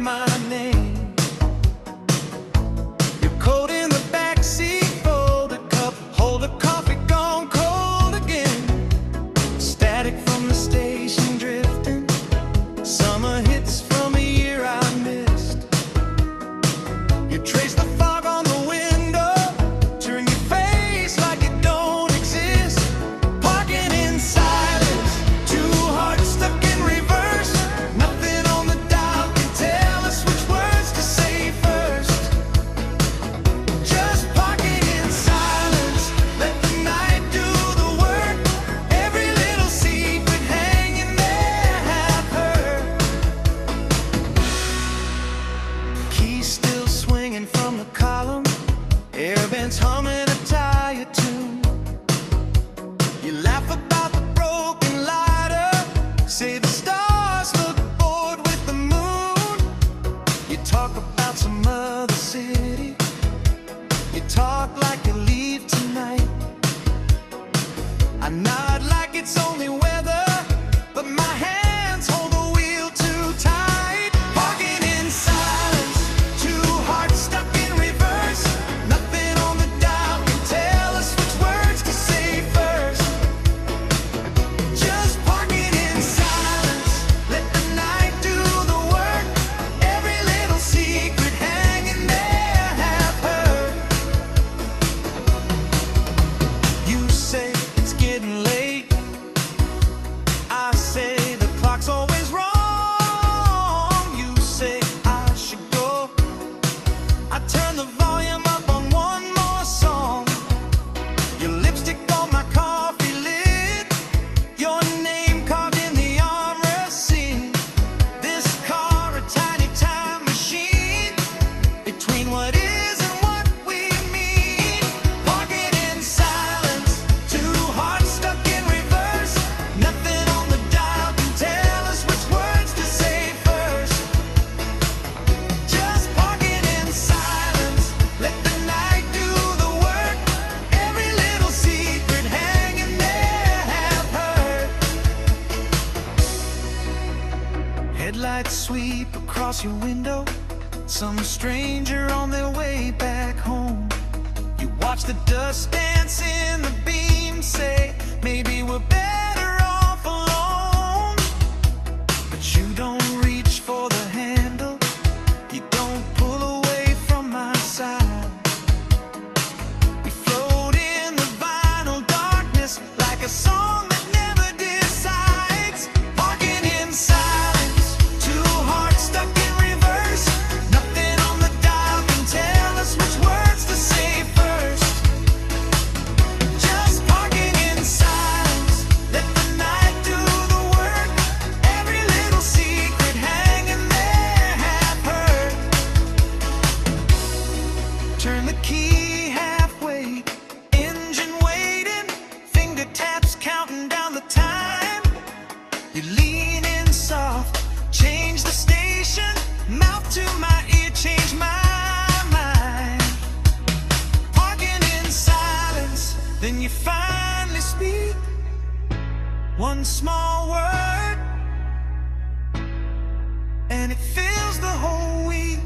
my name. Your coat in the backseat, folded cup, holder, coffee gone cold again. Static from the station drifting, summer hits from a year I missed. You trace the fog on the window, turn your face like it don't exist. Parking in silence, two hearts stuck in reverse. Nothing on the dial can tell us which words to say first. Just parking in silence, let the night do the work. Every little secret hanging there have heard. Keys still swinging from the column, air vents humming a tired tune. You laugh about the broken lighter, say the stars look bored with the moon. You talk about some other city, you talk like you leave tonight. I nod like it's only weather, but my hands hold the wheel too tight. Parking in silence, two hearts stuck in reverse. Nothing on the dial can tell us which words to say first. Just parking in silence, let the night do the work. Every little secret hanging there have heard. You say it's getting late, I say the clock's always wrong. You say I should go, I turn the volume up on one more song. Your lipstick on my coffee lid, your name carved in the armrest seat. This car a tiny time machine, between what is and what we mean. Parking in silence, two hearts stuck in reverse. Nothing on the dial can tell us which words to say first. Just parking in silence, let the night do the work. Every little secret hanging there have heard. Headlights sweep across your window, some stranger on their way back home. You watch the dust dance in the beam, say maybe we're better off alone. But you don't reach for the handle, you don't pull away from my side. We float in the vinyl darkness like a song that never decides. Parking in silence, two hearts stuck in reverse. Nothing on the dial can tell us which words to say first. Just parking in silence, let the night do the work. Every little secret hanging there have heard. Turn the key halfway, engine waiting, finger taps counting down the time. You lean in soft, change the station, mouth to my ear, change my mind. Parking in silence, then you finally speak one small word, and it fills the whole week.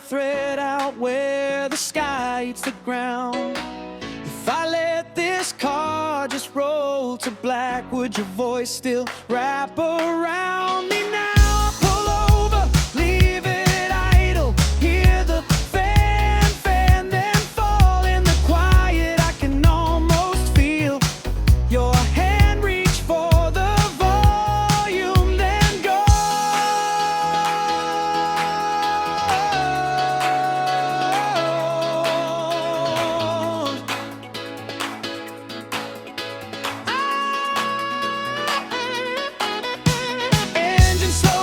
thread out where the sky eats the ground. If I let this car just roll to black, would your voice still wrap around me now? Pull over, leave it idle, hear the fan, then fall in the quiet. I can almost feel your hand reach for the volume, then go. Engine slow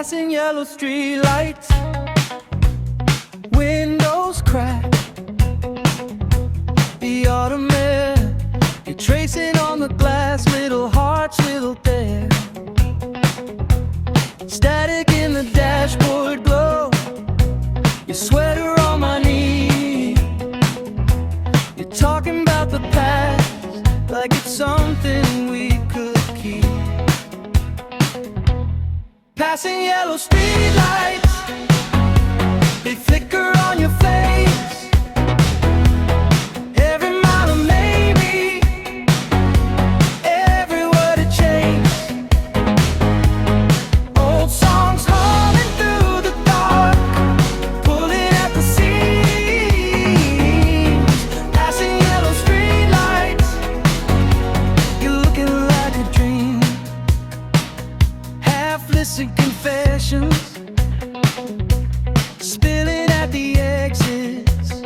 Passing yellow streetlights, windows crack. The autumn air, you're tracing on the glass, little hearts, little there. Static in the dashboard glow, your sweater on my knee. You're talking about the past like it's something we could keep. Passing yellow streetlights, they flicker on your face. Every mile of maybe, every word a chase. Old songs humming through the dark, pulling at the seams. Passing yellow streetlights, you're looking like a dream. Half-listened confessions, spilling at the exits.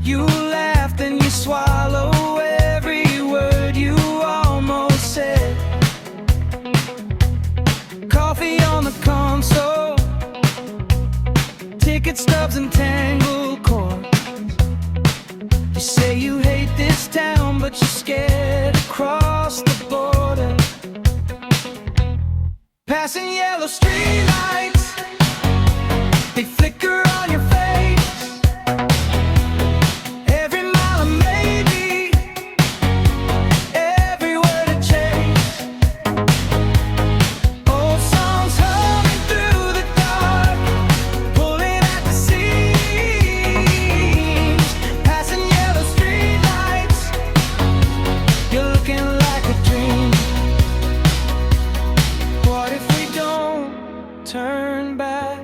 You laughed and you swallow every word you almost said. Coffee on the console, ticket stubs and tangled cords. You say you hate this town, but you're scared to cross the border. Passing yellow streetlights, they flicker on your face. Every mile of maybe, every word a chase. Old songs humming through the dark, pulling at the seams. Passing yellow streetlights, you're looking like a dream. What if we don't turn back?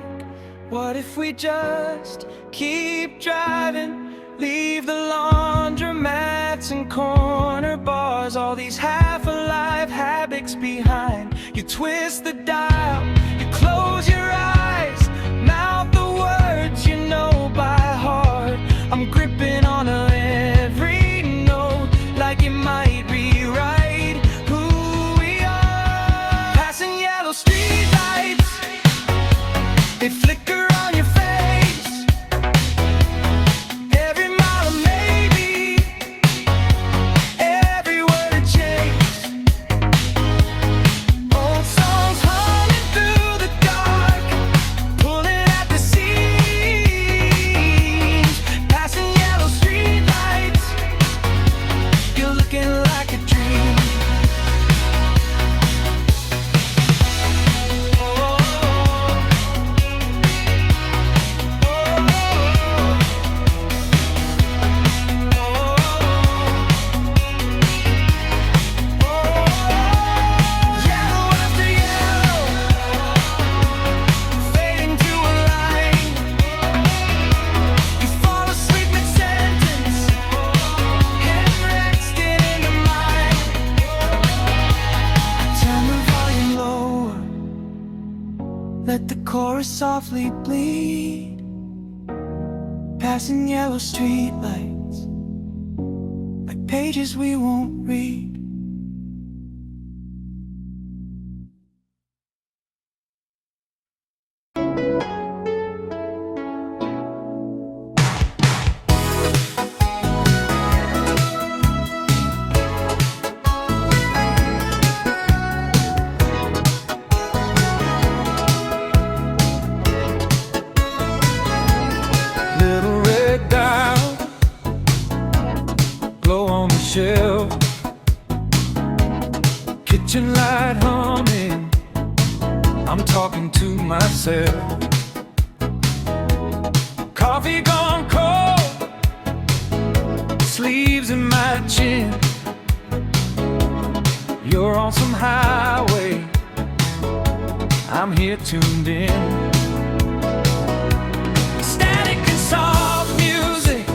What if we just keep driving? Leave the laundromats and corner bars, all these half-alive habits behind. You twist the dial, you close your eyes, mouth the words you know by heart. I'm gripping on every note like it might rewrite who we are. Passing yellow streetlights, they flicker on your face. Every mile of maybe, every word a chase. Old songs humming through the dark, pulling at the seams. Passing yellow streetlights, you're looking like a dream. Let the chorus softly bleed. Passing yellow streetlights, like pages we won't read. Little red dial, glow on the shelf. Kitchen light humming, I'm talking to myself. Coffee gone cold, sleeves in my chin. You're on some highway, I'm here tuned in. Static and soft music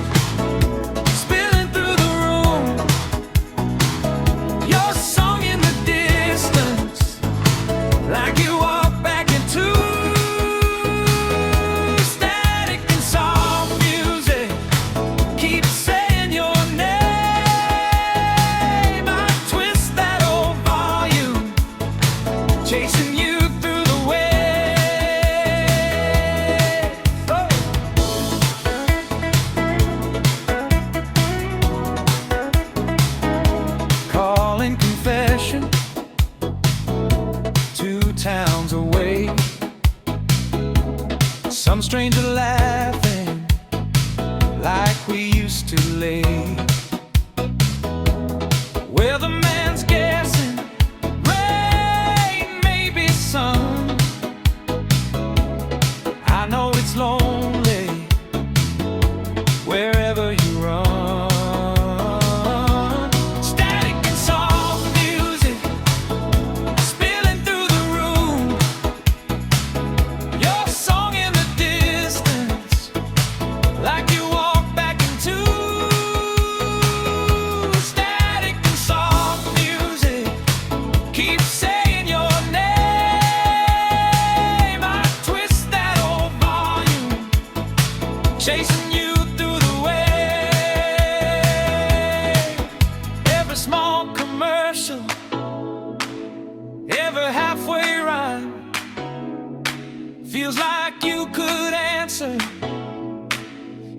spilling through the room. Your song in the distance, like you walk back into. Static and soft music keep saying your name. I twist that old volume, chasing you through the way. towns away. Some stranger laughing like we used to lay. Well, the man's guessing rain, maybe sun. I know it's lonely wherever you run. Static and soft music spilling through the room. Your song in the distance, like you walk back into. Static and soft music keep saying your name. I twist that old volume, chasing you through the wave. Every small commercial, every halfway rhyme feels like you could answer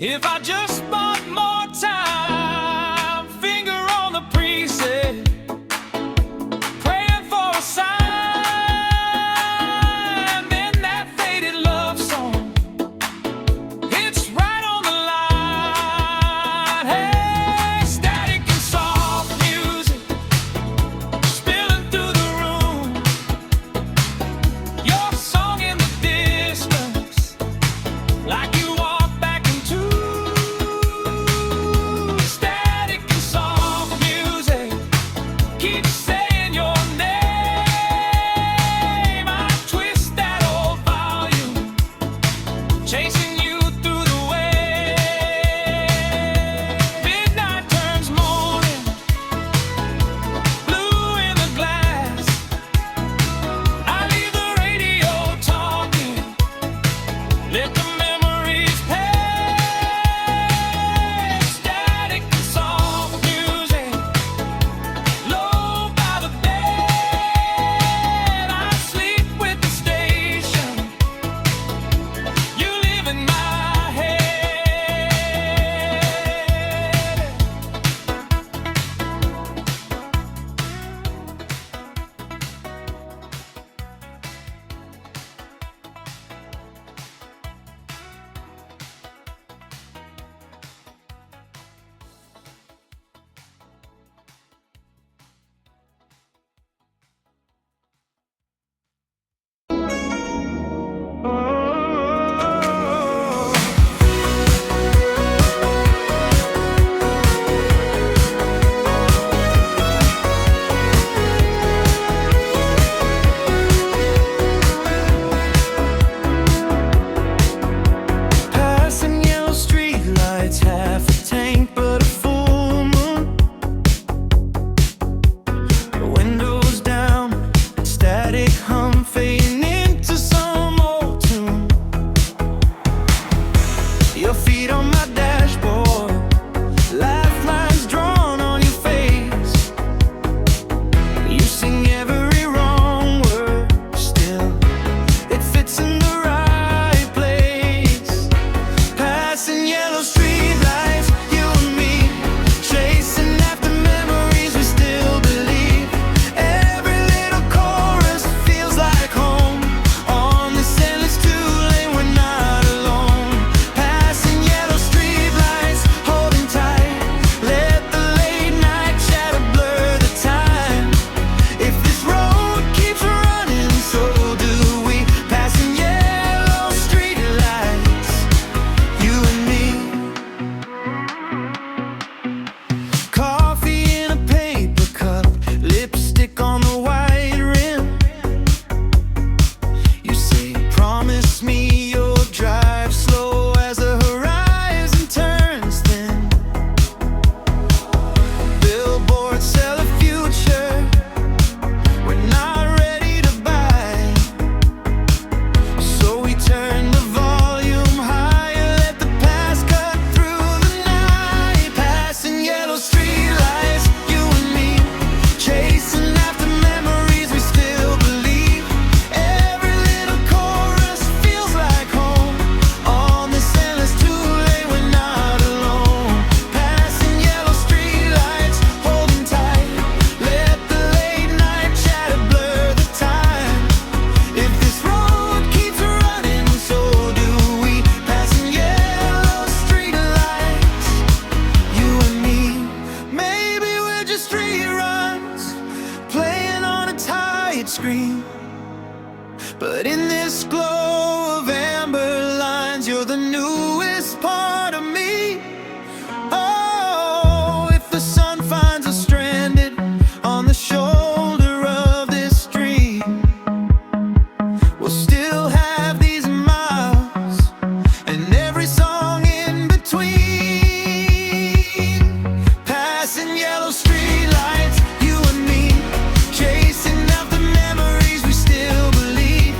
if I just bought more time. Finger on the preset, praying for a sign. Then that faded love song, it's right on the line. Hey, static and soft music spilling through the room. Your song in the distance, like you walk back into. But in this glow of amber lines, you're the newest part of me. Oh, if the sun finds us stranded on the shoulder of this stream, we'll still have these miles and every song in between. Passing yellow streetlights, you and me, chasing after memories we still believe.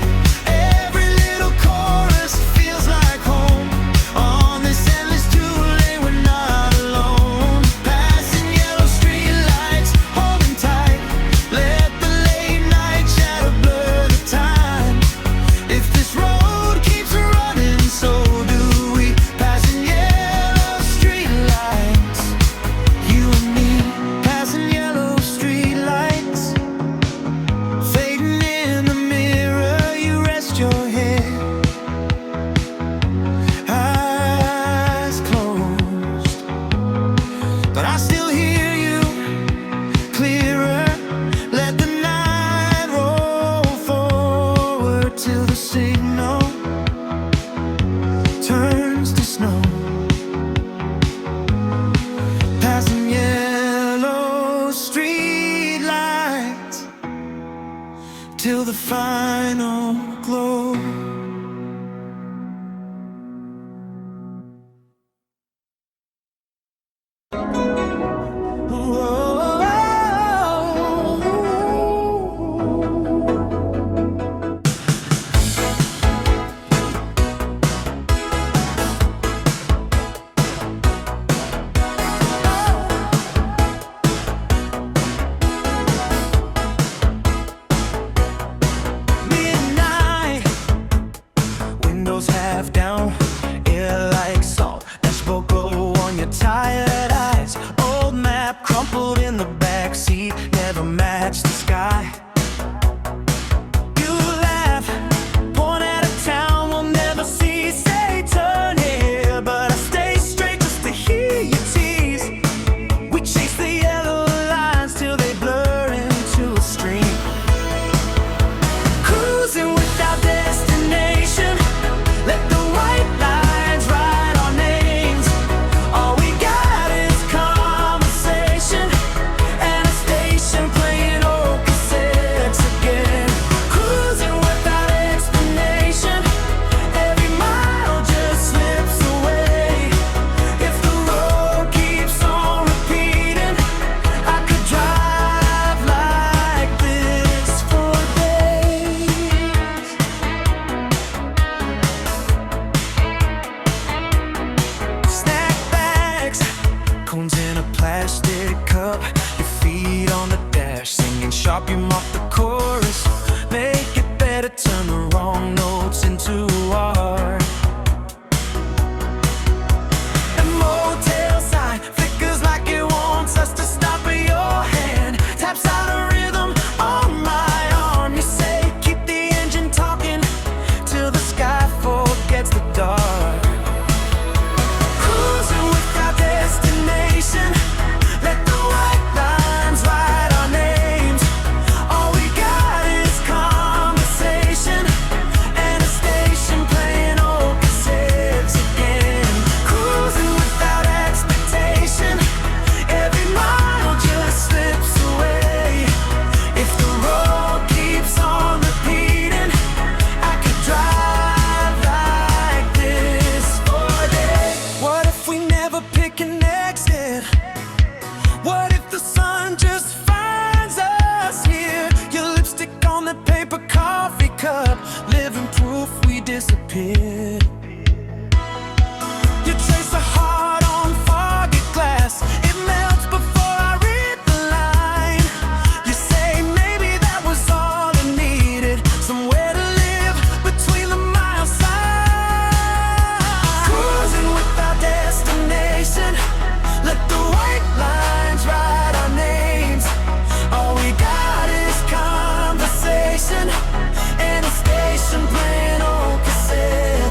Every little chorus feels like home. On this endless two-lane, we're not alone. Passing yellow streetlights, holding tight. Let the late night shadow blur the time. If this road keeps running, so do we. Passing yellow streetlights, you and me. Passing yellow streetlights, fading in the mirror. You rest your head, eyes closed, but I still hear you clearer. Let the night roll forward till the signal turns to snow. Passing yellow streetlights till the final glow. Midnight, windows half down, air like salt, dashboard glow on your tired eyes. Old map crumpled in the backseat, never matched the sky. You laugh, point at a town we'll never see. Say turn here, but I stay straight just to hear you tease. We chase the yellow lines till they blur into a stream. Cruising without destination, let the white lines write our names. All we got is conversation and a station playing old cassettes again. Cruising without explanation, every mile just slips away. If the road keeps on repeating, I could drive like this for days. Snack bags, cones in a plastic cup, your feet on the dash, singing sharp, you mop the chorus. Make it better, turn the wrong notes into art. A motel sign flickers like it wants us to stop, at your hand taps out a rhythm on my arm. You say keep the engine talking till the sky forgets the dark. Cruising without destination, let the white lines write our names. All we got is conversation and a station playing old cassettes again. Cruising without expectation, every mile just slips away. If the road keeps on repeating, I could drive like this for days. What if we never pick an exit? What if the sun just finds us here? Your lipstick on that paper coffee cup, living proof we disappeared. You trace a heart on foggy glass, it melts before I read the line. You say maybe that was all I needed, somewhere to live between the mile signs. Cruising without destination, let the white lines write our names. All we got is conversation and a station playing old cassettes.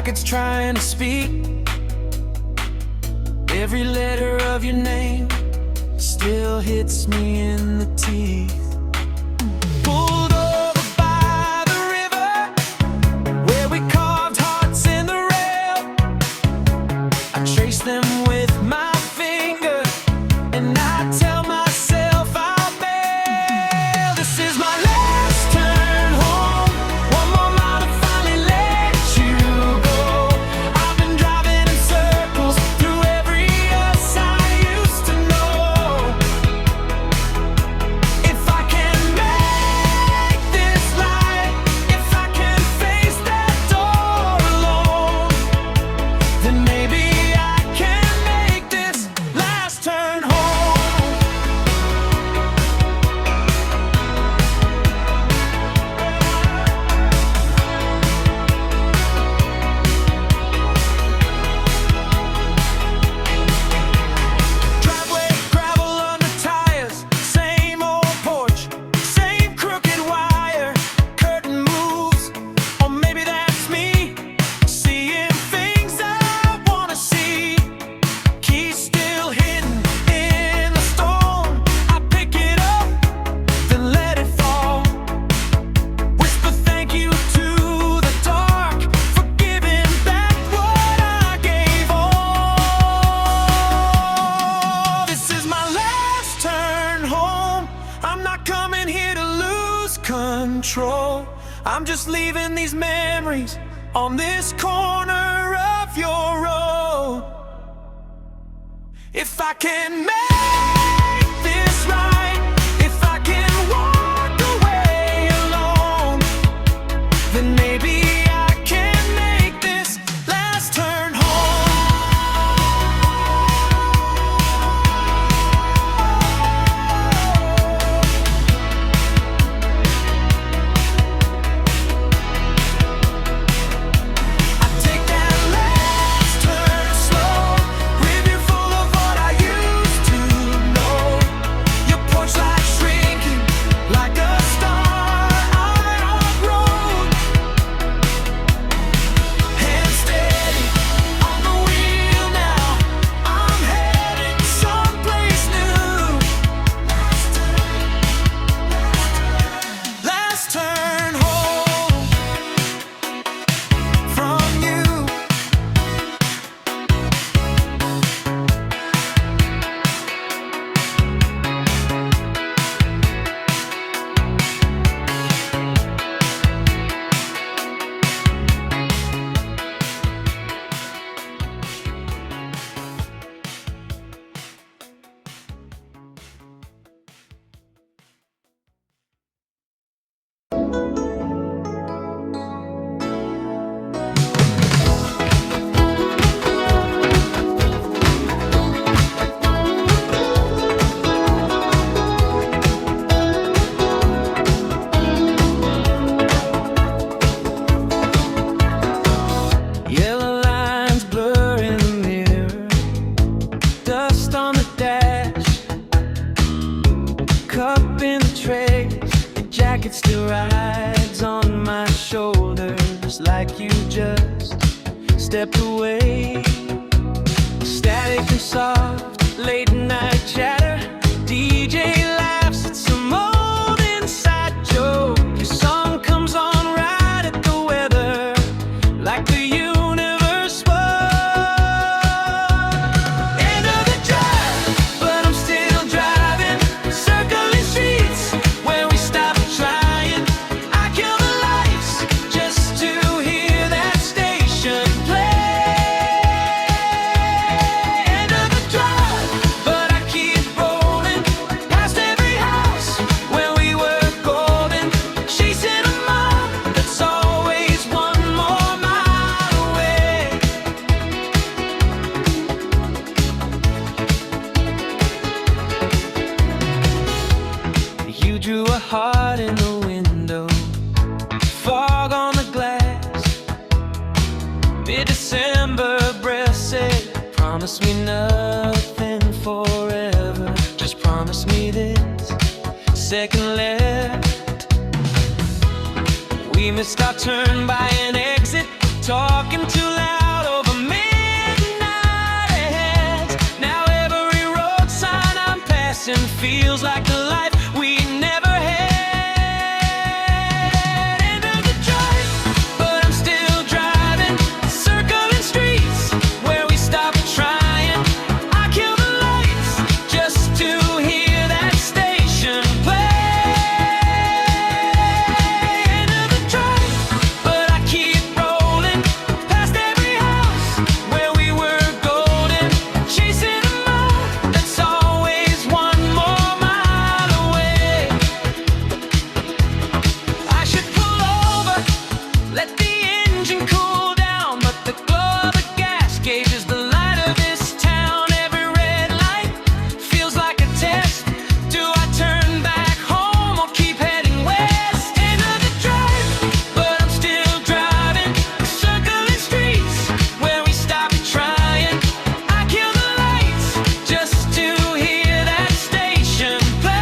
like it's trying to speak. Every letter of your name still hits me in the teeth. Pulled over by the river, where we carved hearts in the rail. I trace them with my finger, and I tell myself I'll bail. This is my last turn home. One more mile to finally let you go. I've been driving in circles through every us I used to know. If I can make this right, if I can face that door alone, then maybe I can make this last turn home. Driveway, gravel under tires, same old porch, same crooked wire, curtain moves, or maybe that's me, seeing things I wanna see. Keys still hidden in the stone. I pick it up, then let it fall. Whisper thank you to the dark for giving back what I gave all. This is my last turn home. I'm not coming here to lose control. I'm just leaving these memories on this corner of your road. If I can make this right, if I can walk away alone, then maybe I can make this last turn home. I take that last turn slow, review full of what I used to know. Your porch light shrinking like a star I outgrown. Hand steady on the wheel now, I'm heading someplace new. Last turn home from you. Yellow lines blur in the mirror, dust on the dash, cup in the trays, your jacket still rides on my shoulders like you just stepped away. Static and soft, late night chatter, DJ laughs at some old inside joke. Your song comes on right at the weather, like the universe spoke. End of the drive, but I'm still driving, circling streets where we stopped trying. I kill the lights just to hear that station play. End of the drive, but I keep rolling past every house where we were golden, chasing a mob that's always one more mile away. You drew a heart in the window, fog on the glass. Mid-December breath said, promise me nothing forever, just promise me this. Second left, we missed our turn by an exit, talking too loud over midnight heads. Now every road sign I'm passing feels like the life we never had. End of the drive, but I'm still driving, circling streets where we stopped trying. I kill the lights just to hear that station play. End of the drive, but I keep rolling past every house where we were golden, chasing a mile that's always one more mile away. I should pull over, let the engine cool down, but the glow of the gas gauge is the light of this town. Every red light feels like a test. Do I turn back home or keep heading west? End of the drive, but I'm still driving, circling streets where we stopped trying. I kill the lights just to hear that station play.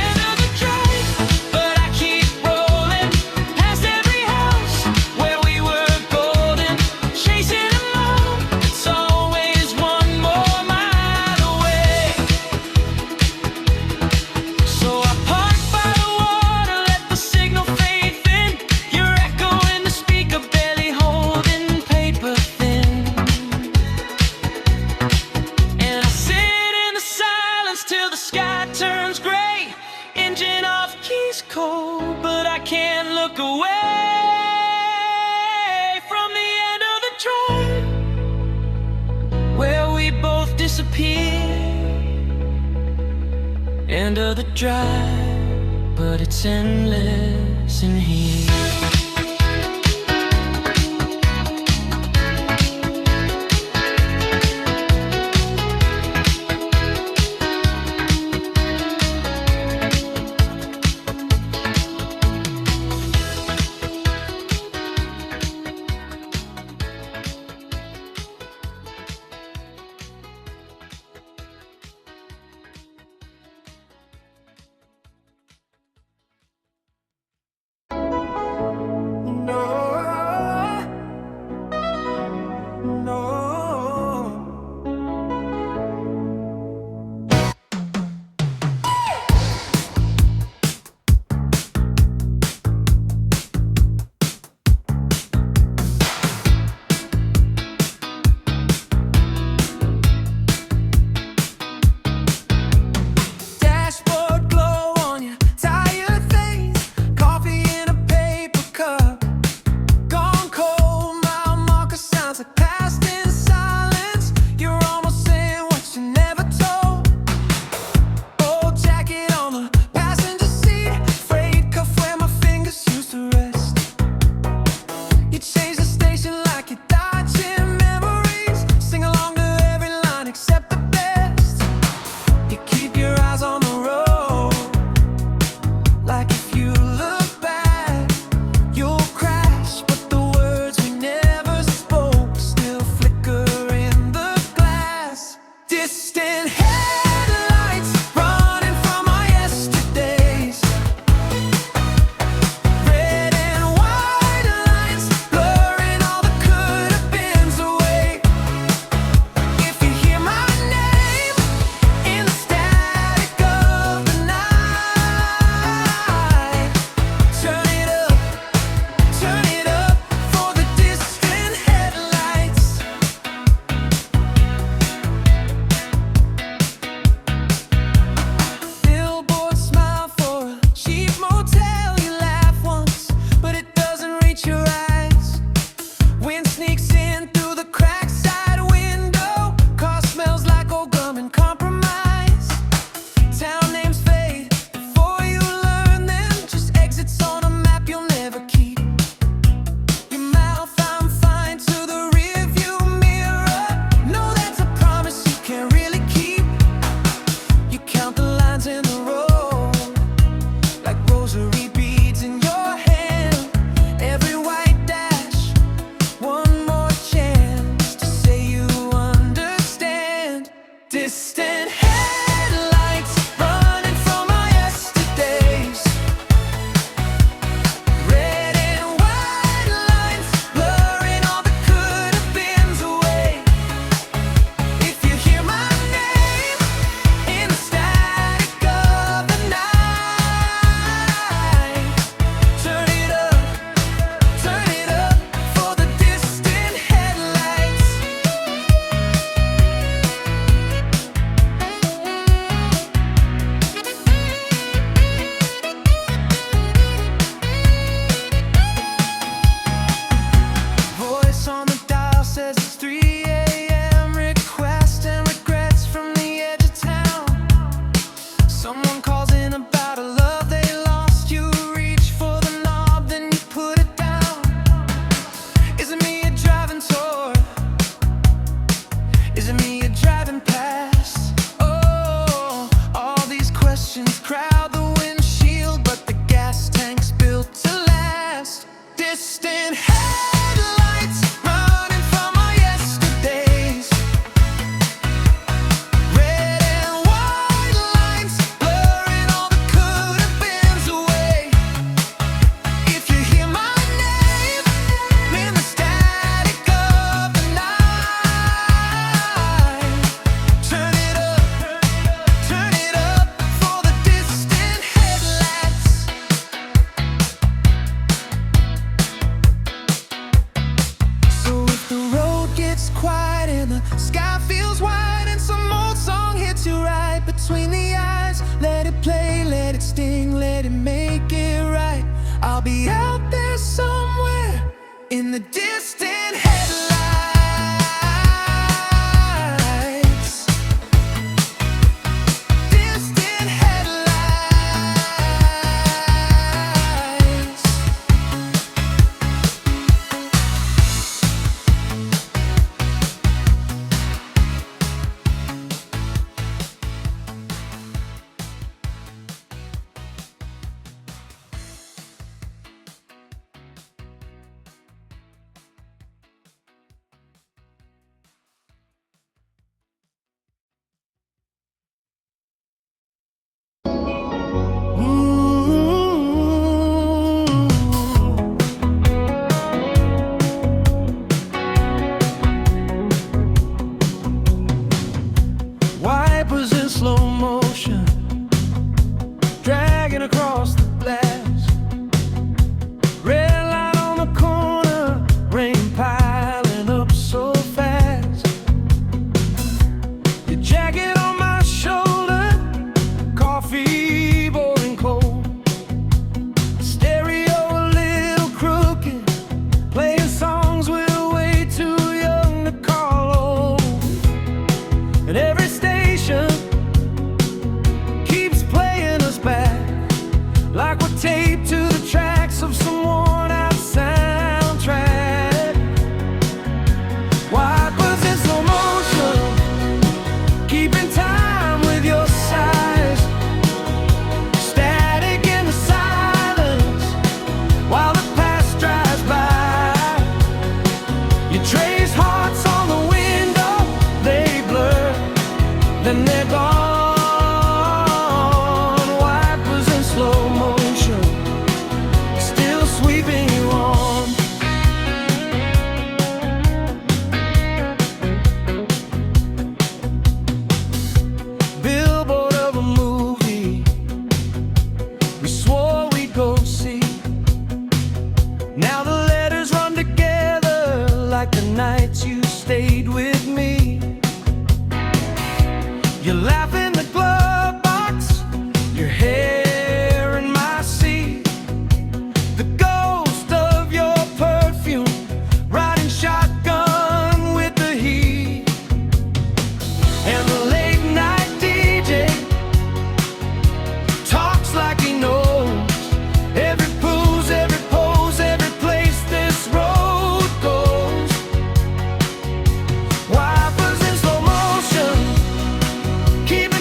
End of the drive, but I keep rolling past every house where we were golden, chasing a love that's always one more mile away. So I park by the water, let the signal fade thin. Your echo in the speaker, barely holding paper thin. And I sit in the silence till the sky turns gray. Engine off, keys cold, but I can't look away from the end of the drive where we both disappear. End of the drive, but it's endless in here. Dashboard glow on your tired face, coffee in a paper cup. Gone cold, mile marker sounds like past in silence. You're almost saying what you never told. Old jacket on the passenger seat, frayed cuff where my fingers used to rest. You change the station like you're dodging memories. Sing along to every line except the best. You keep your eyes on the road, like if you look back, you'll crash. But the words we never spoke still flicker in the glass. Distant headlights running from our yesterdays. Red and white lines blurring all the could have beens away. If you hear my name in the static of the night, turn it up for the distant headlights. Billboard smile for a cheap motel. You laugh once, but it doesn't reach your eyes. Wind sneaks in through the cracked side window. Car smells like old gum and compromise. Town names fade before you learn them. Just exits on a map you'll never keep. Your mouth, I'm fine, to the rearview mirror. No, that's a promise you can't really keep. You count the lines in the road like rosary beads in your hand. Every white dash, one more chance to say you understand. Distant headlights running from our yesterdays. Red and white the distant headlights. Distant headlights. Wipers in slow motion, dragging across the glass. Red light on the corner, rain piling up so fast. Your jacket on my shoulder, coffee boiling cold. Stereo a little crooked, playing songs we're way too young to call old. And every station keeps playing us back, like we're taped to the tracks of some worn-out soundtrack. Wipers in slow motion, keeping time with your sighs. Static in the silence, while the past drives by. You trace hearts on the window, they blur, then they're gone. Wipers in slow motion, still sweeping you on. Billboard of a movie we swore we'd go see. Now the letters run together like the nights you stayed with me. You laugh in the glove box, your hair in my seat. The ghost of your perfume, riding shotgun with the heat. And the late night DJ talks like he knows every pose, every pose, every place this road goes. Wipers in slow motion, keep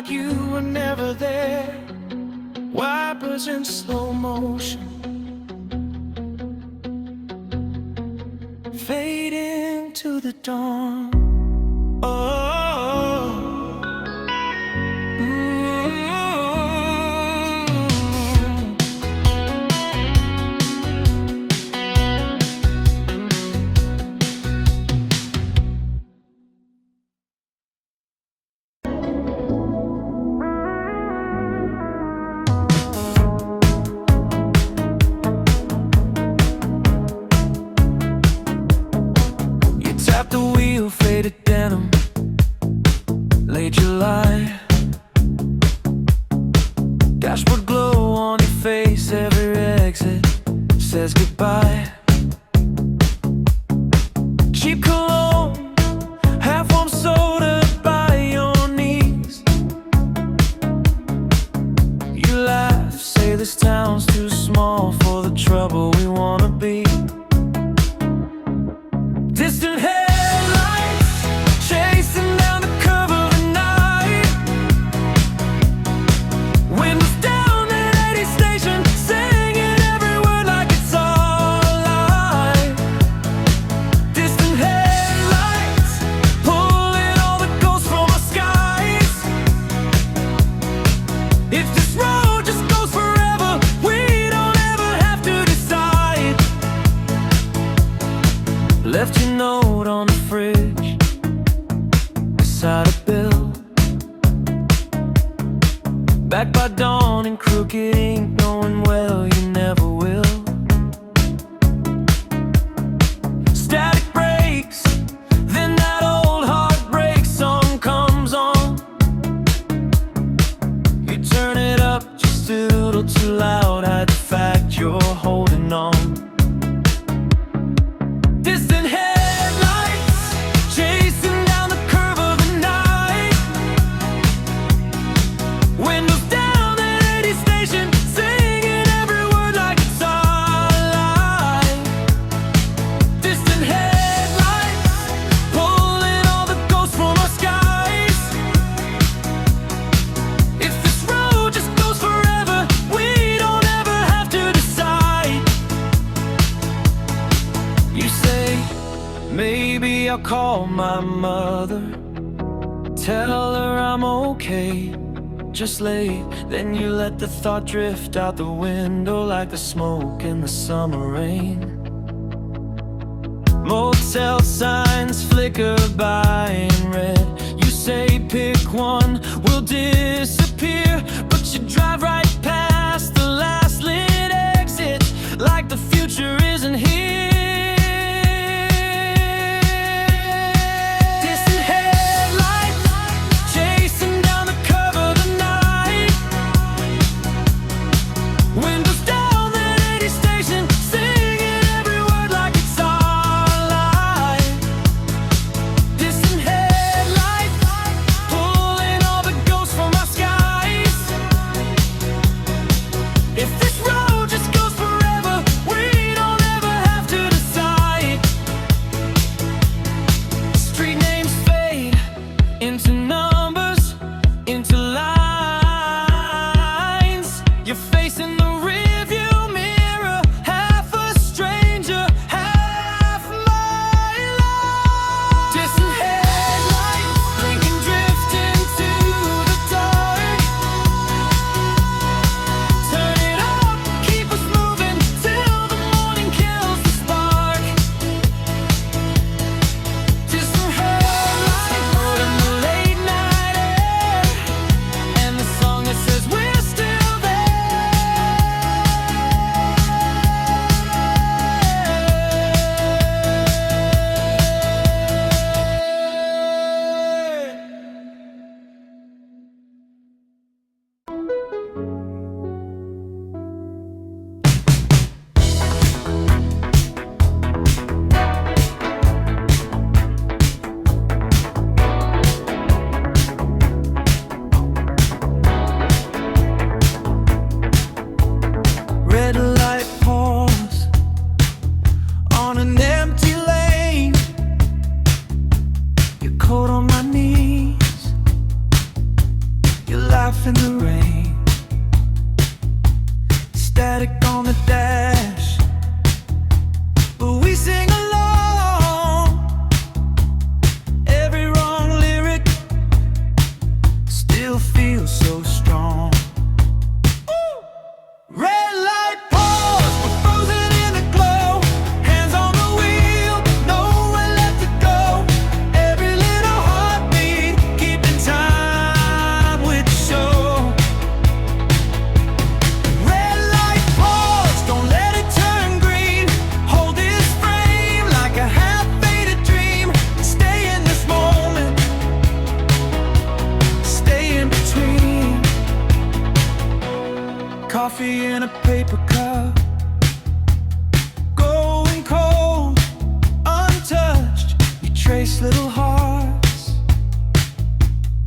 like you were never there. Wipers in slow motion, fade into the dawn. Oh, tap the wheel, faded denim, late July. Dashboard glow on your face, every exit says goodbye. Cheap cologne, half-warm soda by your knees. You laugh, say this town's too small for the trouble we wanna be. Distant headlights, chasing down the curve of the night. Windows down at 80 station, singing every word like it's all alive. Distant headlights, pulling all the ghosts from our skies. If this road just goes forever, we don't ever have to decide. Left your note on the fridge beside a bill. Back by dawn in crooked ink, knowing well you never will. Static breaks, then that old heartbreak song comes on. You turn it up just a little too loud, hide the fact you're holding on. Distant headlights, chasing down the curve of the night. Windows down at 80 station, singing every word like it's all alive. Distant headlights, pulling all the ghosts from our skies. If this road just goes forever, we don't ever have to decide. You say, maybe I'll call my mother, tell her I'm okay, just late. Then you let the thought drift out the window like the smoke in the summer rain. Motel signs flicker by in red. You say pick one, we'll disappear, but you drive right past the last lit exit like the future isn't here. off in the rain. Static on the dash, but we sing along. Every wrong lyric still feels so strong. Red light pause, we're frozen in the glow. Hands on the wheel, nowhere left to go. Every little heartbeat, keeping time with the show. Red light pause, don't let it turn green. Hold this frame like a half-faded dream. Stay in this moment, stay in between. Coffee in a paper cup, going cold, untouched. You trace little hearts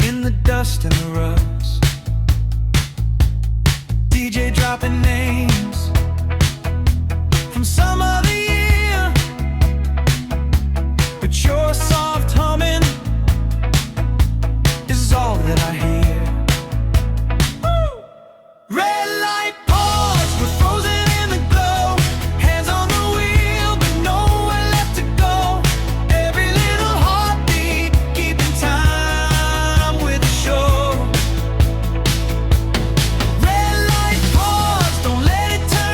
in the dust and the rust. DJ dropping names from some other year, but your soft humming is all that I hear. Red light pause, we're frozen in the glow. Hands on the wheel, but nowhere left to go. Every little heartbeat, keeping time with the show. Red light pause, don't let it turn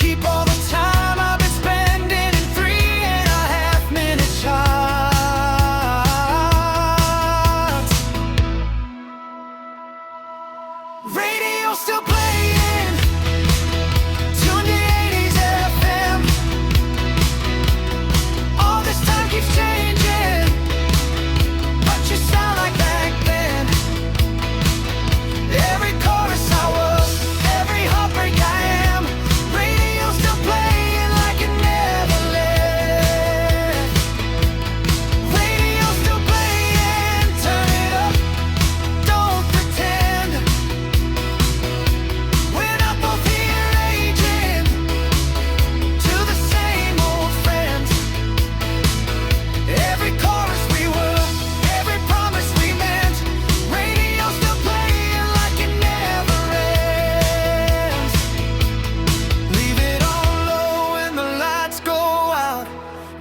keep all the time I've been spending in 3.5-minute charts. Radio still playing, tuned to 80s FM. All this time keeps changing, but you sound like back then. Every chorus I was, every heartbreak I am, radio still playing like it never left. Radio still playing, turn it up, don't pretend. We're not both here aging to the same old friends. Every chorus we were, every promise we meant, radio still playing like it never ends. Leave it all low when the lights go out,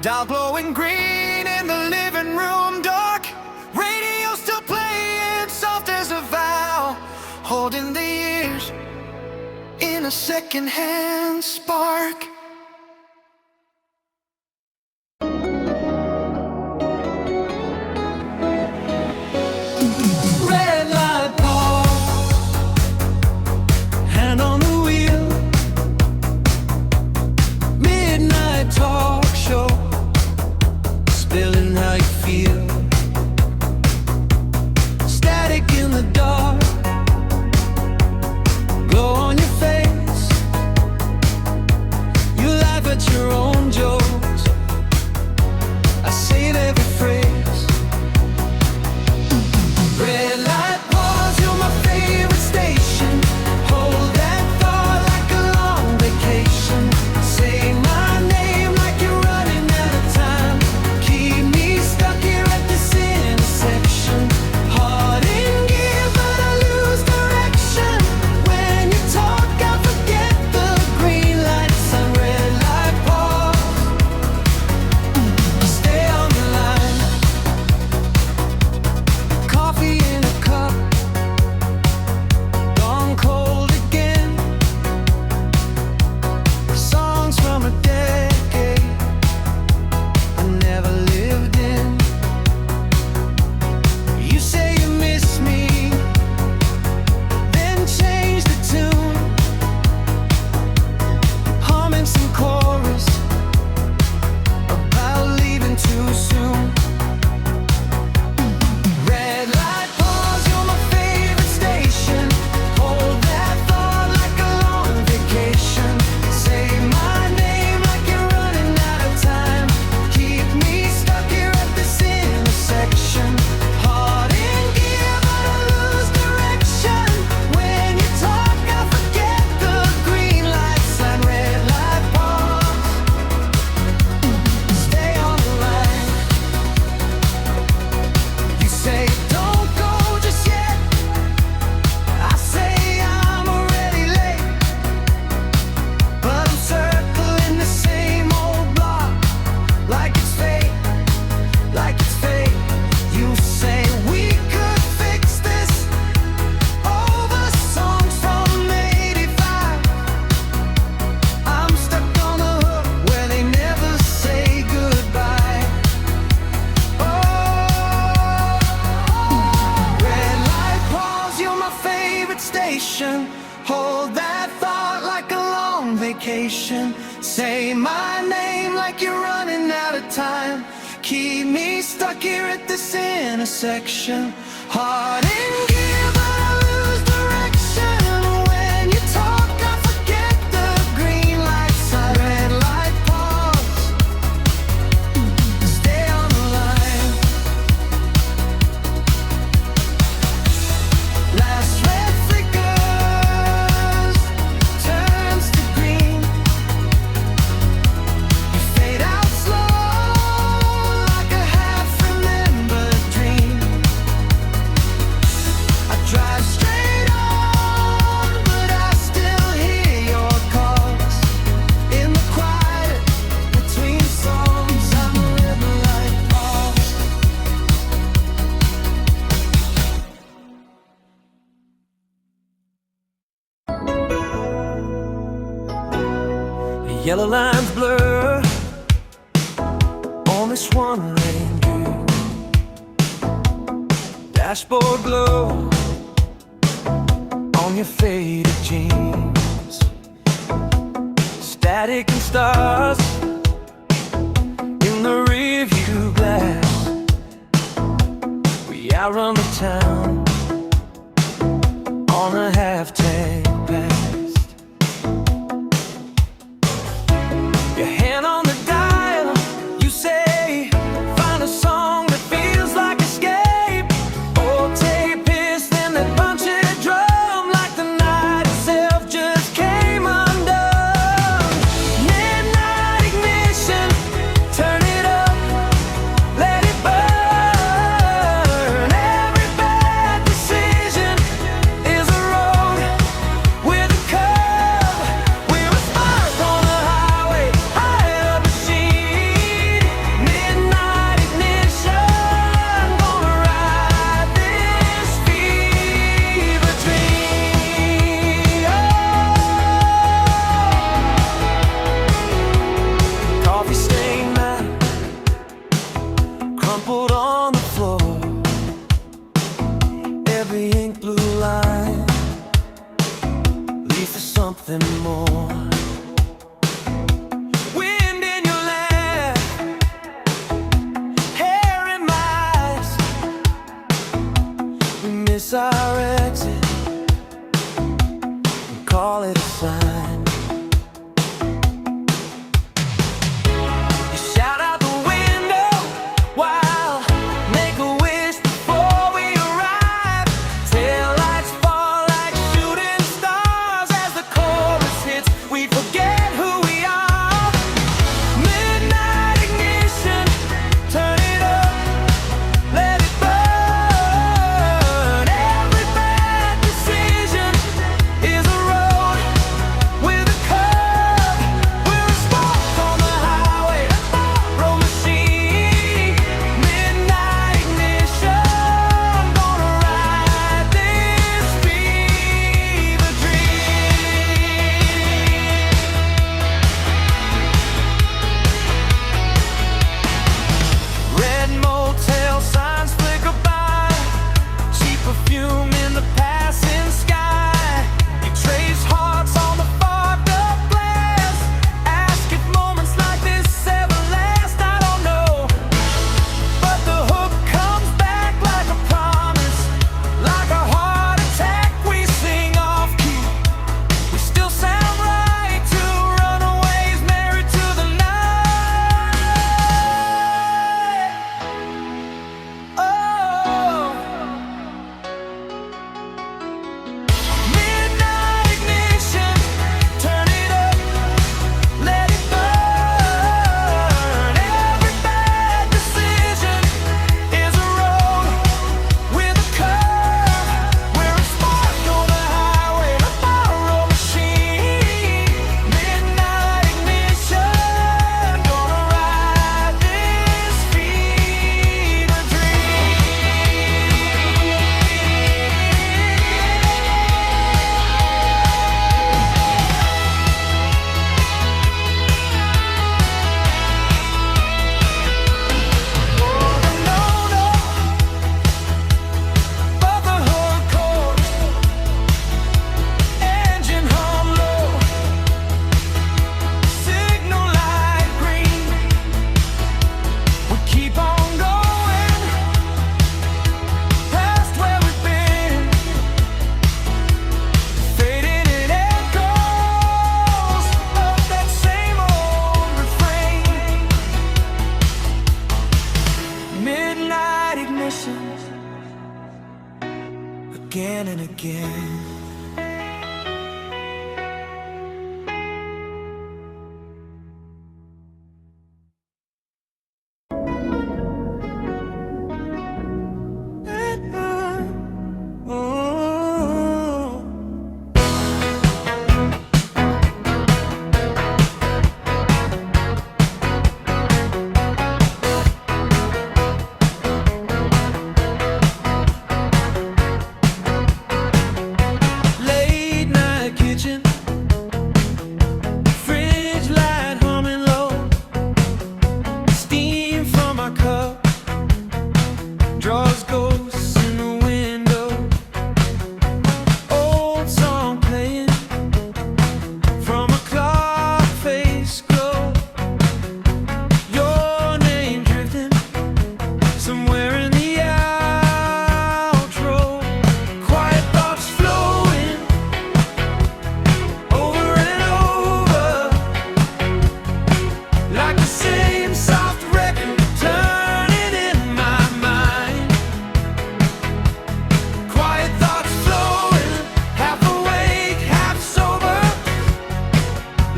dial glowing green in the living room dark. Radio still playing soft as a vow, holding the years in a second-hand spark. Red light pause, hand on the wheel, midnight talk show, spilling how you feel. Static in the dark, glow on your face. You laugh at your own jokes, I save every phrase. Red light pause, you're my favorite station. Hold that thought like a long vacation. Say my name like you're running out of time. Keep me stuck here at this intersection. Hard in gear, but I lose direction. When you talk, I forget the green lights on red light pause. Stay on the line. Coffee in a cup, gone cold again. Songs from a decade I never lived in. You say you miss me, then change the tune, humming some chorus about leaving too soon. Red light pause, you're my favorite station. Hold that thought like a long vacation. Say my name like you're running out of time. Keep me stuck here at this intersection. Hard in gear, but I lose direction. When you talk, I forget the green light sign. Red light pause. Stay on the line. You say don't go just yet, I say I'm already late. But I'm circling the same old block, like it's fate, like it's fate. You say we could fix this over songs from '85. I'm stuck on the hook where they never say goodbye. Red light pause, you're my favorite station. Hold that thought like a long vacation. Say my name like you're running out of time. Keep me stuck here at this intersection. Hard in gear, but I lose direction. When you talk, I forget the green light sign. Red light pause. Stay on the line. Last red flickers, turns to green. You fade out slow like a half-remembered dream. I Yellow lines blur on this one rain view. Dashboard glow on your faded jeans. Static and stars in the rearview glass. We outrun the town on a half-tank past. Your hand on the dial, you say, find a song that feels like escape. Old tape hiss, then that punchy drum, like the night itself just came undone. Midnight ignition, turn it up, let it burn. Every bad decision is a road with a curve. We're a spark on the highway, high up machine. Midnight ignition, gonna ride this fever dream. Coffee stained mat crumpled on the floor. Every ink blue line leads to something more. Wind in your laugh, hair in my eyes. We miss our exit and call it a sign. You shout out the window while make a wish before we arrive. Tail lights fall like shooting stars as the chorus hits. We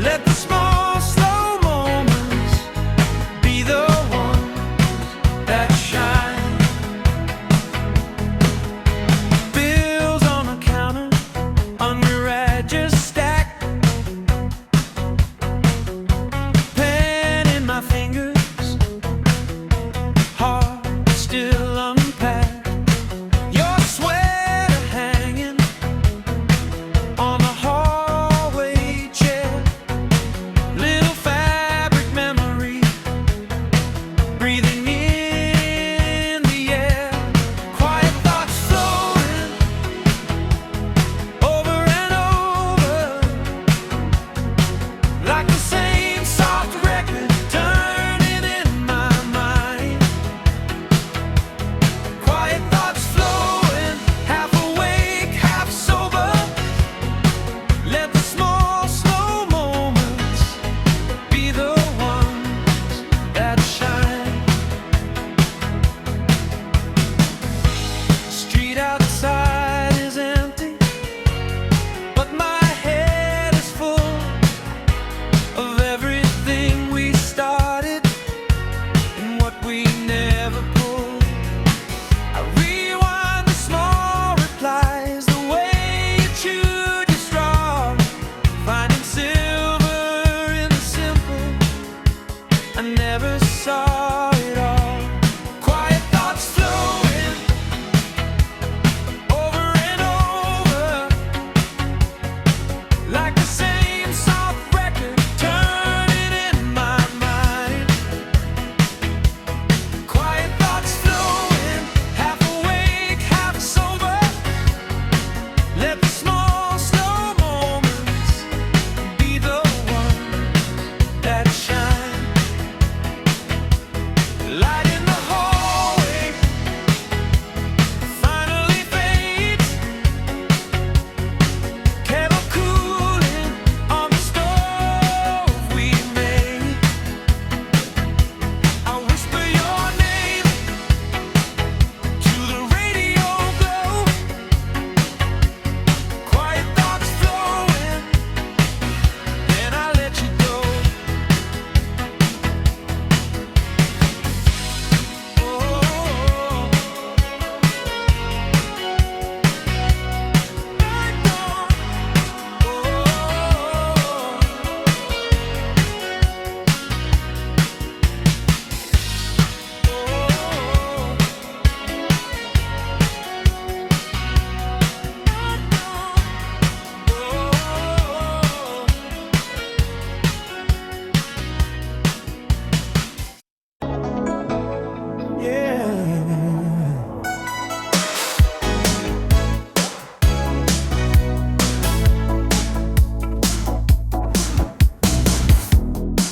Let the small, slow moments be the ones that shine. Bills on the counter, on your register stack. Pen in my fingers, heart still unpacked. Your sweater hanging on the hallway chair. Little fabric memory breathing in the air. Quiet thoughts flowing over and over, like the same soft record turning in my mind. Quiet thoughts flowing, half awake, half sober. Let the small, slow moments be the ones that shine. Street outside is empty, but my head is full of everything we started and what we never pulled. I rewind the small replies, the way you chewed your straw, finding silver in the simple. I never saw it all. Quiet thoughts flowing over and over, like the same soft record turning in my mind. Quiet thoughts flowing, half awake, half sober. Let the small, slow moments be the ones that shine. Light in the hallway finally fades. Kettle cooling on the stove we made. I whisper your name to the radio glow. Quiet thoughts flowing, then I let you go.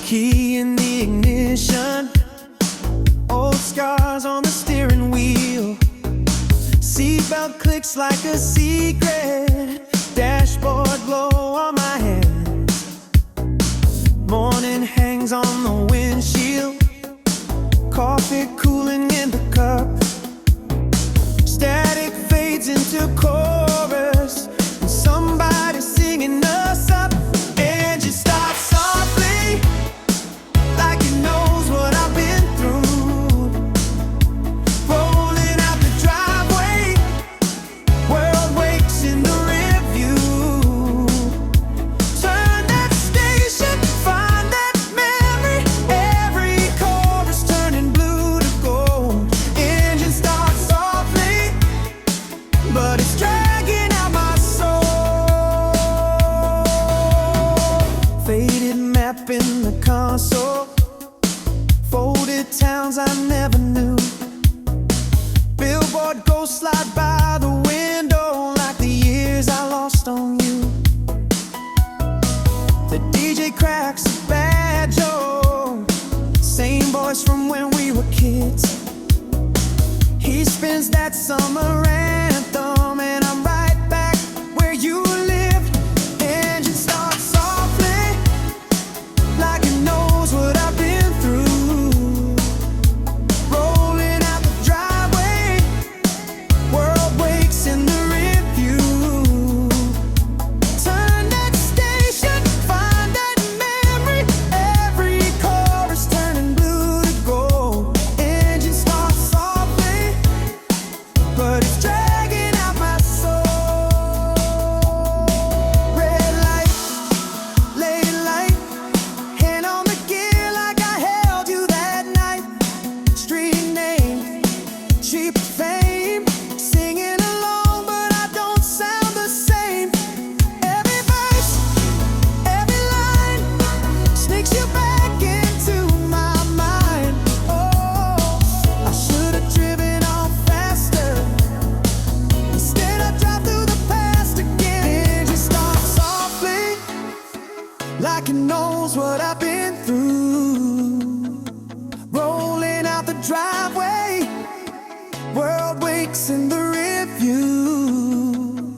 Key in the ignition, old scars on the steering wheel. Seatbelt clicks like a secret, dashboard glow on my hands. Morning hangs on the windshield, coffee cooling in the cup. Static fades into chorus, and somebody's singing us up. Engine starts softly, like it knows what I've been through. Rolling out the driveway, world wakes in the rearview. Turn that station, find that memory. Every chorus turning blue to gold. Engine starts softly, but it's dragging out my soul. Faded map in the console, folded towns I never knew. Billboard ghosts slide by the window, like the years I lost on you. The DJ cracks a banjo, same voice from when we were kids. He spins that summer anthem, and I'm right back where you lived. Engine starts softly, like it knows what I've been through. Rolling out the driveway, world wakes in the rearview. Turn that station, find that like it knows what I've been through. Rolling out the driveway, world wakes in the review.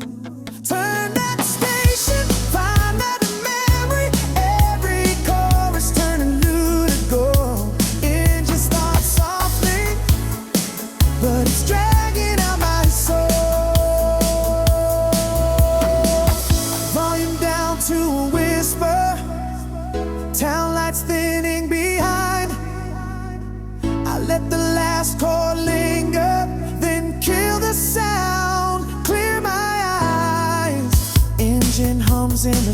Turn that station, find that memory. Every chorus turning new to gold. Engine starts softly, but it's dragging out my soul. Volume down to a whisper, town lights thinning behind. I let the last chord linger, then kill the sound, clear my eyes. Engine hums in the